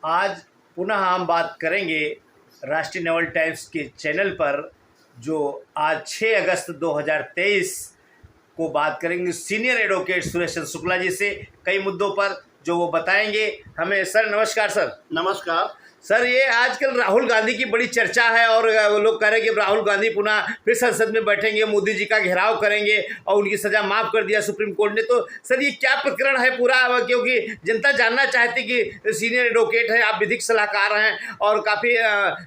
आज पुनः हम बात करेंगे राष्ट्रीय नवल टाइम्स के चैनल पर, जो आज 6 अगस्त 2023 को बात करेंगे सीनियर एडवोकेट सुरेश चंद्र शुक्ला जी से कई मुद्दों पर, जो वो बताएंगे हमें। सर नमस्कार। सर नमस्कार। सर, ये आजकल राहुल गांधी की बड़ी चर्चा है और लोग कह रहे हैं कि राहुल गांधी पुनः फिर संसद में बैठेंगे, मोदी जी का घेराव करेंगे और उनकी सज़ा माफ़ कर दिया सुप्रीम कोर्ट ने। तो सर ये क्या प्रकरण है पूरा, क्योंकि जनता जानना चाहती कि सीनियर एडवोकेट है, आप विधिक सलाहकार हैं और काफ़ी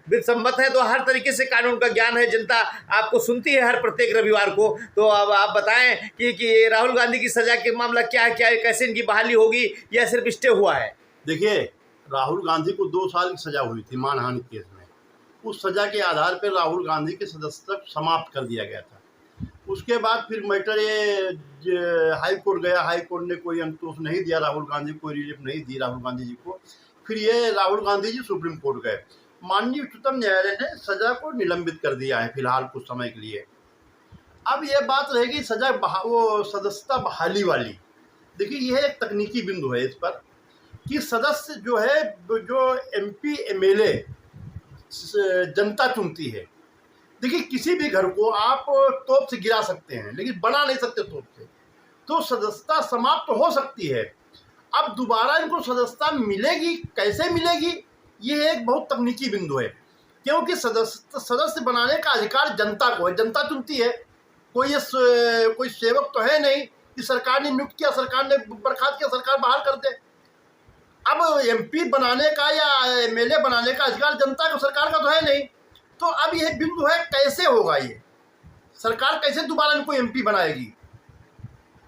विधि सम्मत हैं, तो हर तरीके से कानून का ज्ञान है, जनता आपको सुनती है हर प्रत्येक रविवार को। तो अब आप बताएँ कि राहुल गांधी की सज़ा के मामला क्या है, कैसे इनकी बहाली होगी या सिर्फ स्टे हुआ है? देखिए, राहुल गांधी को 2 साल की सज़ा हुई थी मानहानि केस में। उस सज़ा के आधार पर राहुल गांधी की सदस्यता समाप्त कर दिया गया था। उसके बाद फिर मैटर ये हाई कोर्ट गया। हाई कोर्ट ने कोई अंतोष नहीं दिया राहुल गांधी को, रिलीफ नहीं दी राहुल गांधी जी को। फिर ये राहुल गांधी जी सुप्रीम कोर्ट गए। माननीय उच्चतम न्यायालय ने सज़ा को निलंबित कर दिया है फिलहाल कुछ समय के लिए। अब ये बात रहेगी सज़ा वो सदस्यता बहाली वाली। देखिए, यह एक तकनीकी बिंदु है इस पर कि सदस्य जो है, जो MP MLA जनता चुनती है। देखिए, किसी भी घर को आप तोप से गिरा सकते हैं लेकिन बना नहीं सकते तोप से। तो सदस्यता समाप्त हो सकती है। अब दोबारा इनको सदस्यता मिलेगी, कैसे मिलेगी, ये एक बहुत तकनीकी बिंदु है, क्योंकि सदस्य बनाने का अधिकार जनता को है, जनता चुनती है। कोई सेवक तो है नहीं कि सरकार ने नियुक्त किया, सरकार ने बर्खास्त किया, सरकार बाहर कर दे। अब MP बनाने का या MLA बनाने का अधिकार जनता को, सरकार का तो है नहीं। तो अब यह बिंदु है, कैसे होगा ये, सरकार कैसे दोबारा इनको MP बनाएगी?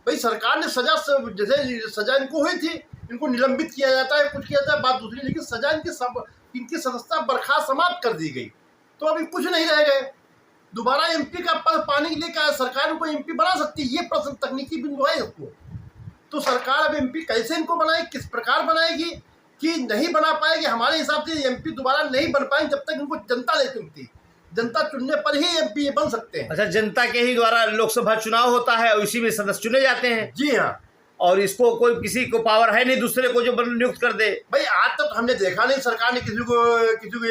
भाई, सरकार ने सजा, जैसे सजा इनको हुई थी, इनको निलंबित किया जाता है, कुछ किया जाता है, बात दूसरी, लेकिन सजा इनकी सदस्यता बर्खास्त समाप्त कर दी गई। तो अभी कुछ नहीं रह गए, दोबारा MP का पद पाने के लिए क्या सरकार इनको MP बना सकती है? ये प्रश्न तकनीकी बिंदु है इसको। तो सरकार अब MP कैसे इनको बनाएगी, किस प्रकार बनाएगी कि नहीं बना पाएगी? हमारे हिसाब से MP दोबारा नहीं बन पाएंगे जब तक इनको जनता नहीं चुनती। जनता चुनने पर ही MP बन सकते हैं। अच्छा, जनता के ही द्वारा लोकसभा चुनाव होता है और इसी में सदस्य चुने जाते हैं? जी हाँ। और इसको कोई किसी को पावर है नहीं दूसरे को जो नियुक्त कर दे? भाई, आज तक हमने देखा नहीं सरकार ने किसी को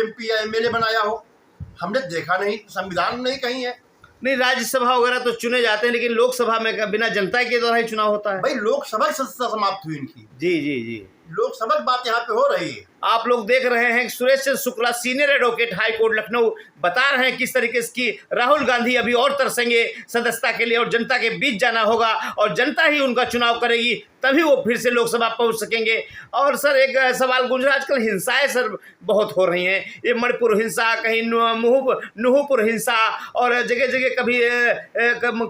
MP या MLA बनाया हो, हमने देखा नहीं, संविधान में नहीं कहीं है। नहीं, राज्यसभा वगैरह तो चुने जाते हैं, लेकिन लोकसभा में बिना जनता के द्वारा ही चुनाव होता है। भाई, लोकसभा की सदस्यता समाप्त हुई इनकी। जी जी जी, लोकसभा की बात यहाँ पे हो रही है। आप लोग देख रहे हैं Suresh Chandra Shukla, senior advocate high court Lucknow, बता रहे हैं किस तरीके से कि राहुल गांधी अभी और तरसेंगे सदस्यता के लिए और जनता के बीच जाना होगा और जनता ही उनका चुनाव करेगी, तभी वो फिर से लोकसभा पहुंच सकेंगे। और सर एक सवाल गूंज रहा, आजकल हिंसाएं सर बहुत हो रही हैं, ये मणिपुर हिंसा, कहीं नुहपुर हिंसा और जगह जगह कभी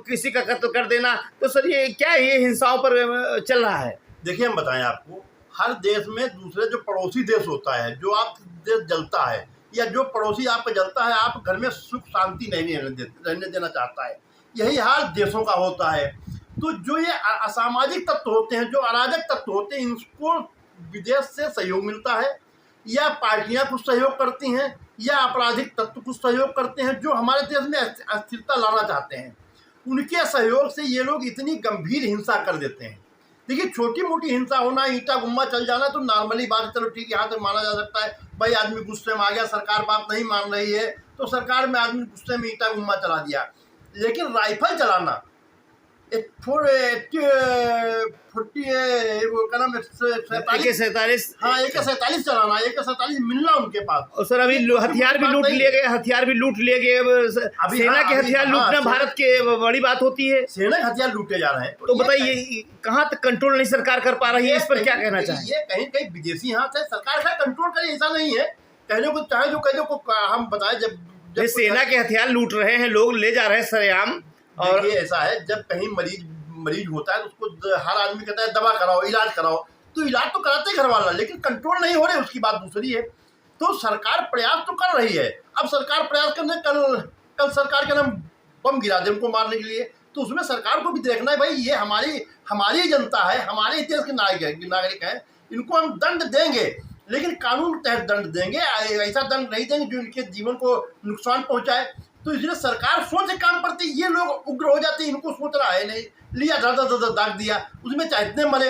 किसी का कत्ल कर देना। तो सर ये क्या ये हिंसाओं पर चल रहा है? देखिए, हम बताएं आपको, हर देश में दूसरे जो पड़ोसी देश होता है, जो आप देश जलता है या जो पड़ोसी आपका जलता है, आप घर में सुख शांति नहीं रहने देना चाहता है। यही हाल देशों का होता है। तो जो ये असामाजिक तत्व होते हैं, जो अराजक तत्व होते हैं, इनको विदेश से सहयोग मिलता है या पार्टियां कुछ सहयोग करती हैं या आपराधिक तत्व कुछ सहयोग करते हैं जो हमारे देश में अस्थिरता लाना चाहते हैं। उनके सहयोग से ये लोग इतनी गंभीर हिंसा कर देते हैं। देखिए, छोटी मोटी हिंसा होना, ईंटा गुम्मा चल जाना तो नॉर्मली बात है, चलो ठीक है, यहाँ तक माना जा सकता है। भाई, आदमी गुस्से में आ गया, सरकार बात नहीं मान रही है, तो सरकार में आदमी गुस्से में ईंटा गुम्मा चला दिया। लेकिन राइफल चलाना, AK-47 हाँ, AK-47 चलाना, AK-47 मिलना उनके पास। और सर अभी हथियार भी लूट लिए गए, सेना के हथियार लूटना भारत के बड़ी बात होती है। सेना के हथियार लूटे जा रहे हैं। तो बताइए, कहाँ तक कंट्रोल नहीं सरकार कर पा रही है, इस पर क्या कहना चाहिए? ये कहीं कहीं विदेशी हाथ है, सरकार का कंट्रोल करे ऐसा नहीं है। कहने को चाहे जो कहे को हम बताएं, जब सेना के हथियार लूट रहे हैं, लोग ले जा रहे हैं सरेआम। और ये ऐसा है, जब कहीं मरीज होता है तो उसको हर आदमी कहता है दवा कराओ, इलाज कराओ, तो इलाज तो कराते ही घर वाला, लेकिन कंट्रोल नहीं हो रहे, उसकी बात दूसरी है। तो सरकार प्रयास तो कर रही है। अब सरकार प्रयास करने, कल सरकार के नाम बम गिरा दे उनको मारने के लिए, तो उसमें सरकार को भी देखना है, भाई ये हमारी जनता है, हमारे देश के नागरिक हैं, इनको हम दंड देंगे, लेकिन कानून के तहत दंड देंगे, ऐसा दंड नहीं देंगे जो इनके जीवन को नुकसान पहुंचाए। तो इसलिए सरकार सोच के काम करती है। ये लोग उग्र हो जाते हैं, इनको सोचना है नहीं, लिया दाग दिया, उसमें चाहे इतने मरे।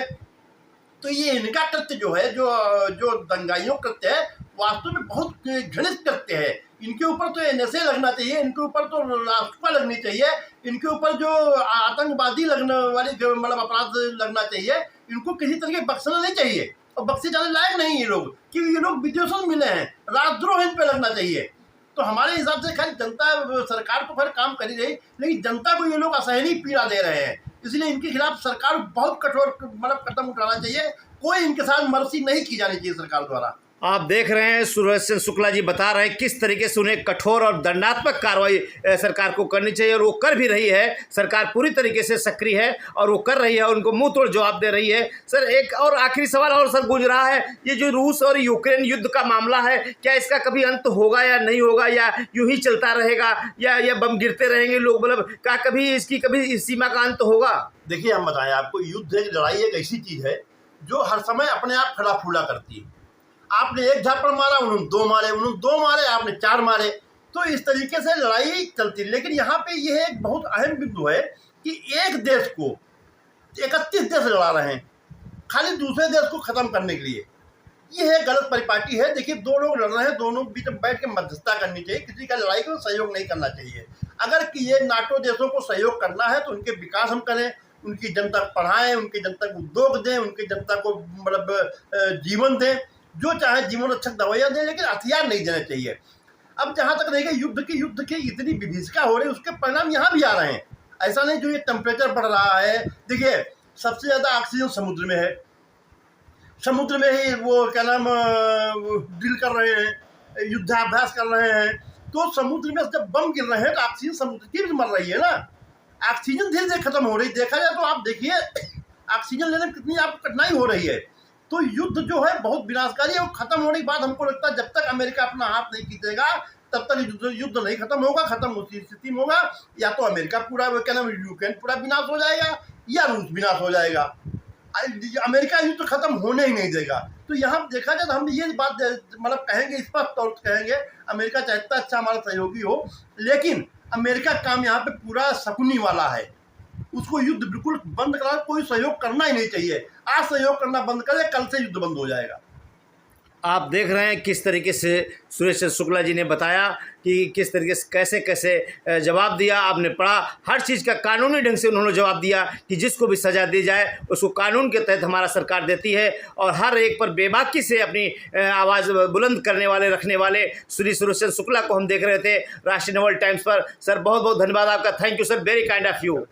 तो ये इनका कृत्य जो है, जो दंगाइयों कृत्य है, वास्तव में बहुत घृणित कृत्य है। इनके ऊपर तो NSA लगना चाहिए, इनके ऊपर तो राष्ट्रपा लगनी चाहिए, इनके ऊपर जो आतंकवादी लगने वाली मतलब अपराध लगना चाहिए, इनको किसी तरह के बख्शना नहीं चाहिए और बख्शे जाने लायक नहीं ये लोग, क्योंकि ये लोग विदेशों में मिले हैं, राजद्रोह इन पे लगना चाहिए। तो हमारे हिसाब से खैर जनता, सरकार तो खैर काम कर ही रही, लेकिन जनता को ये लोग असहनीय पीड़ा दे रहे हैं, इसलिए इनके खिलाफ सरकार बहुत कठोर मतलब कदम उठाना चाहिए। कोई इनके साथ मर्सी नहीं की जानी चाहिए सरकार द्वारा। आप देख रहे हैं सुदर्शन शुक्ला जी बता रहे हैं किस तरीके से उन्हें कठोर और दंडात्मक कार्रवाई सरकार को करनी चाहिए, और वो कर भी रही है। सरकार पूरी तरीके से सक्रिय है और वो कर रही है, उनको मुंह तोड़ जवाब दे रही है। सर एक और आखिरी सवाल और सर गूंज रहा है, ये जो रूस और यूक्रेन युद्ध का मामला है, क्या इसका कभी अंत होगा या नहीं होगा, या यूं ही चलता रहेगा, या बम गिरते रहेंगे लोग, मतलब क्या कभी इसकी कभी सीमा का अंत होगा? देखिए हम बताएं आपको, युद्ध एक लड़ाई एक ऐसी चीज है जो हर समय अपने आप खड़ा फूला करती है। आपने एक झापड़ मारा, उन्होंने दो मारे, आपने 4 मारे, तो इस तरीके से लड़ाई चलती है। लेकिन यहाँ पे यह एक बहुत अहम बिंदु है कि एक देश को 31 देश लड़ा रहे हैं खाली दूसरे देश को खत्म करने के लिए। यह एक गलत परिपाटी है। देखिए 2 लोग लड़ रहे हैं, दोनों बीच में बैठ के मध्यस्थता करनी चाहिए, किसी का लड़ाई को सहयोग नहीं करना चाहिए। अगर कि ये नाटो देशों को सहयोग करना है तो उनके विकास हम करें, उनकी जनता को पढ़ाएं, उनकी जनता को उद्योग दें, उनकी जनता को मतलब जीवन दें, जो चाहे जीवन रक्षक दवाइयाँ दें, लेकिन हथियार नहीं देने चाहिए। अब जहाँ तक रहेगा युद्ध की इतनी विभीषिका हो रही है, उसके परिणाम यहाँ भी आ रहे हैं। ऐसा नहीं जो ये टेम्परेचर बढ़ रहा है, देखिए सबसे ज़्यादा ऑक्सीजन समुद्र में है, समुद्र में ही वो क्या नाम ड्रिल कर रहे हैं, युद्धाभ्यास कर रहे हैं, तो समुद्र में जब बम गिर रहे हैं तो ऑक्सीजन समुद्र की भी मर रही है ना। ऑक्सीजन धीरे धीरे खत्म हो रही, देखा जाए तो आप देखिए ऑक्सीजन लेने में कितनी आपको कठिनाई हो रही है। तो युद्ध जो है बहुत विनाशकारी है, और खत्म होने के बाद हमको लगता है जब तक अमेरिका अपना हाथ नहीं खींचेगा तब तक युद्ध नहीं खत्म होगा। खत्म उसी स्थिति में होगा, या तो अमेरिका पूरा क्या नाम यूक्रेन पूरा विनाश हो जाएगा, या रूस विनाश हो जाएगा। अमेरिका युद्ध खत्म होने ही नहीं देगा। तो यहाँ देखा जाए तो हम ये बात मतलब कहेंगे, स्पष्ट तौर पर कहेंगे, अमेरिका चाहता अच्छा हमारा सहयोगी हो, लेकिन अमेरिका काम यहाँ पे पूरा शकुनी वाला है। उसको युद्ध बिल्कुल बंद करा, कोई सहयोग करना ही नहीं चाहिए। आज सहयोग करना बंद करे, कल से युद्ध बंद हो जाएगा। आप देख रहे हैं किस तरीके से सुरेश शुक्ला जी ने बताया कि किस तरीके से कैसे कैसे जवाब दिया। आपने पढ़ा, हर चीज़ का कानूनी ढंग से उन्होंने जवाब दिया कि जिसको भी सज़ा दी जाए उसको कानून के तहत हमारा सरकार देती है, और हर एक पर बेबाकी से अपनी आवाज़ बुलंद करने वाले रखने वाले श्री सुरेश शुक्ला को हम देख रहे थे राष्ट्रीय नवल टाइम्स पर। सर बहुत बहुत धन्यवाद आपका, thank you sir, very kind of you.